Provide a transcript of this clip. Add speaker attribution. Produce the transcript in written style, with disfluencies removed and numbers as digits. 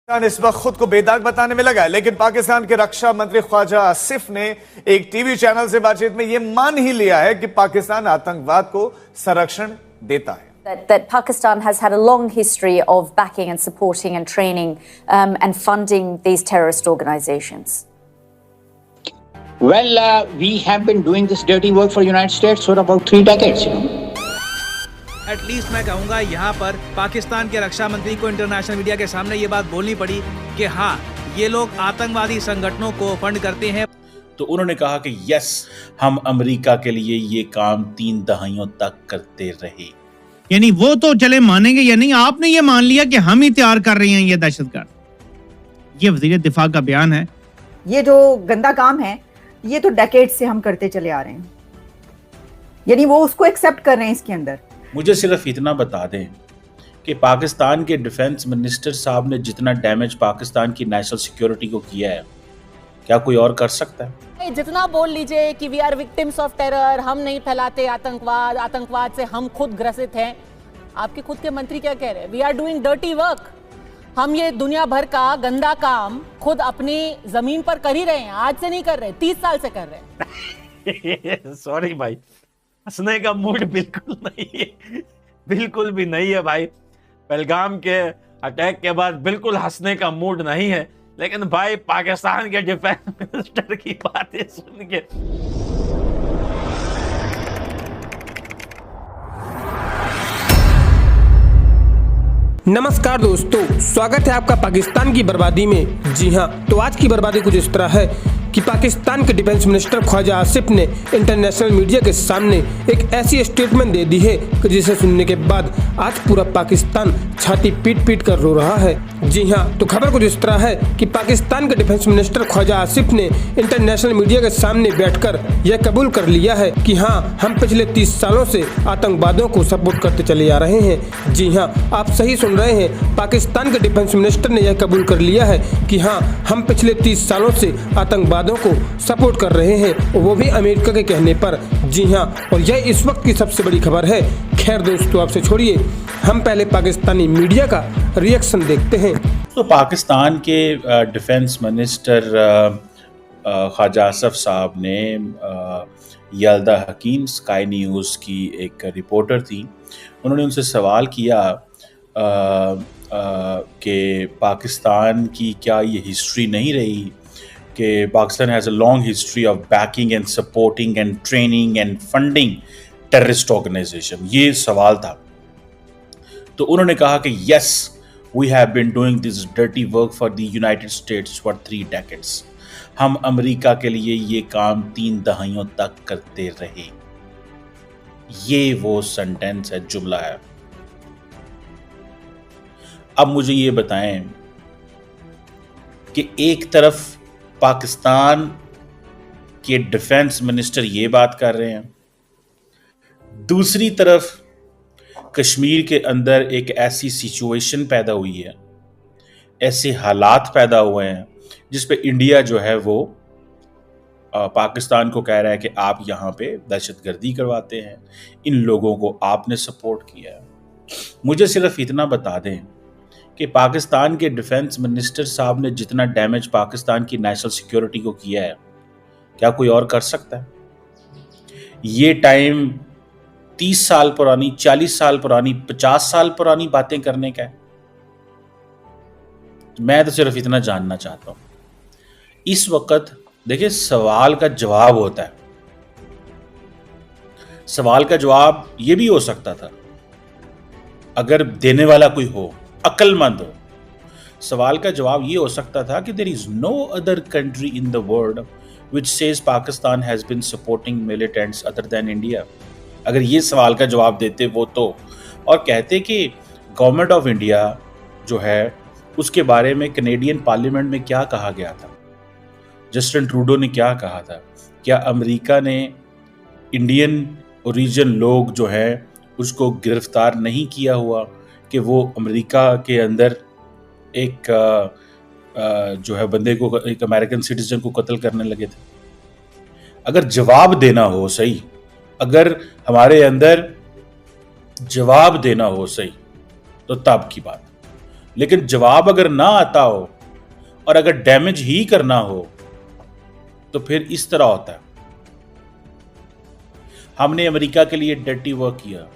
Speaker 1: पाकिस्तान इस वक्त खुद को बेदाग बताने में लगा है, लेकिन पाकिस्तान के रक्षा मंत्री ख्वाजा आसिफ ने एक टीवी चैनल से बातचीत में यह मान ही लिया है कि पाकिस्तान आतंकवाद को संरक्षण देता है।
Speaker 2: That Pakistan has had a long history of backing and supporting and training and funding these terrorist organizations.
Speaker 3: Well, we have been doing this dirty work for United States for about 3 decades,
Speaker 4: at least मैं कहूँगा यहाँ पर पाकिस्तान के रक्षा मंत्री को international media के सामने ये बात बोलनी पड़ी कि हाँ, ये लोग आतंकवादी संगठनों को फंड करते हैं।
Speaker 5: तो उन्होंने कहा कि यस, हम अमेरिका के लिए ये काम 3 दहाइयों तक करते रहे।
Speaker 6: यानी वो तो चले मानेंगे या नहीं, आपने ये मान लिया कि हम ही तैयार कर रहे हैं ये दहशतगर्द। ये वजीर दिफा का बयान है।
Speaker 7: ये जो गंदा काम है ये तो डेकेड से हम करते चले आ रहे हैं, यानी वो उसको एक्सेप्ट कर रहे हैं इसके अंदर।
Speaker 5: मुझे सिर्फ इतना बता दें कि पाकिस्तान के डिफेंस मिनिस्टर साहब ने जितना डैमेज पाकिस्तान की नेशनल सिक्योरिटी को किया है, क्या कोई और कर सकता है?
Speaker 8: जितना बोल लीजिए कि we are victims of terror, हम नहीं फैलाते आतंकवाद, आतंकवाद से हम खुद ग्रसित हैं। आपके खुद के मंत्री क्या कह रहे हैं? We are doing dirty work. हम ये दुनिया भर का गंदा काम खुद अपनी जमीन पर कर ही रहे हैं। आज से नहीं कर रहे, 30 साल से कर रहे हैं।
Speaker 9: सॉरी भाई, हंसने का मूड बिल्कुल नहीं है, बिल्कुल भी नहीं है भाई। पहलगाम के अटैक के बाद बिल्कुल हंसने का मूड नहीं है, लेकिन भाई पाकिस्तान के डिफेंस मिनिस्टर की बातें सुन के
Speaker 10: नमस्कार दोस्तों, स्वागत है आपका पाकिस्तान की बर्बादी में। जी हां, तो आज की बर्बादी कुछ इस तरह है कि पाकिस्तान के डिफेंस मिनिस्टर ख्वाजा आसिफ ने इंटरनेशनल मीडिया के सामने एक ऐसी स्टेटमेंट दे दी है कि जिसे सुनने के बाद आज पूरा पाकिस्तान छाती पीट पीट कर रो रहा है। जी हां, तो खबर कुछ इस तरह है कि पाकिस्तान के डिफेंस मिनिस्टर ख्वाजा आसिफ ने इंटरनेशनल मीडिया के सामने बैठकर यह कबूल कर लिया है कि हाँ, हम पिछले 30 सालों से आतंकवादियों को सपोर्ट करते चले आ रहे हैं। जी हाँ, आप सही सुन रहे हैं, पाकिस्तान के डिफेंस मिनिस्टर ने यह कबूल कर लिया है कि हाँ, हम पिछले 30 सालों से आतंकवादियों को सपोर्ट कर रहे हैं, वो भी अमेरिका के कहने पर। जी हाँ, और यह इस वक्त की सबसे बड़ी खबर है। खैर दोस्तों, आपसे छोड़िए, हम पहले पाकिस्तानी मीडिया का रिएक्शन देखते हैं।
Speaker 5: तो पाकिस्तान के डिफेंस मिनिस्टर ख्वाजा आसिफ साहब ने यल्दा हकीम स्काई न्यूज़ की एक रिपोर्टर थी, उन्होंने उनसे सवाल किया कि पाकिस्तान की क्या ये हिस्ट्री नहीं रही कि Pakistan has a long history of backing and supporting and training and funding terrorist organisation. ये सवाल था। तो उन्होंने कहा कि yes, we have been doing this dirty work for the United States for 3 decades. हम अमेरिका के लिए ये काम 3 दहाइयों तक करते रहे। ये वो सेंटेंस है, जुमला है। अब मुझे ये बताएं कि एक तरफ पाकिस्तान के डिफेंस मिनिस्टर ये बात कर रहे हैं, दूसरी तरफ कश्मीर के अंदर एक ऐसी सिचुएशन पैदा हुई है, ऐसे हालात पैदा हुए हैं जिस पे इंडिया जो है वो पाकिस्तान को कह रहा है कि आप यहाँ पे दहशतगर्दी करवाते हैं, इन लोगों को आपने सपोर्ट किया है। मुझे सिर्फ इतना बता दें कि पाकिस्तान के डिफेंस मिनिस्टर साहब ने जितना डैमेज पाकिस्तान की नेशनल सिक्योरिटी को किया है, क्या कोई और कर सकता है? ये टाइम 30 साल पुरानी, 40 साल पुरानी, 50 साल पुरानी बातें करने का है। मैं तो सिर्फ इतना जानना चाहता हूं, इस वक्त देखिए, सवाल का जवाब होता है। सवाल का जवाब ये भी हो सकता था अगर देने वाला कोई हो, अक्लमंद हो। सवाल का जवाब ये हो सकता था कि there is no other country in the world which says Pakistan has been supporting militants other than India. अगर ये सवाल का जवाब देते वो तो, और कहते कि गवर्नमेंट ऑफ इंडिया जो है उसके बारे में कनेडियन पार्लियामेंट में क्या कहा गया था, जस्टिन ट्रूडो ने क्या कहा था, क्या अमेरिका ने इंडियन ओरिजिन लोग जो है उसको गिरफ्तार नहीं किया हुआ कि वो अमेरिका के अंदर एक जो है बंदे को, एक अमेरिकन सिटीजन को कत्ल करने लगे थे। अगर जवाब देना हो सही, अगर हमारे अंदर जवाब देना हो सही, तो तब की बात। लेकिन जवाब अगर ना आता हो और अगर डैमेज ही करना हो तो फिर इस तरह होता है। हमने अमेरिका के लिए डर्टी वर्क किया,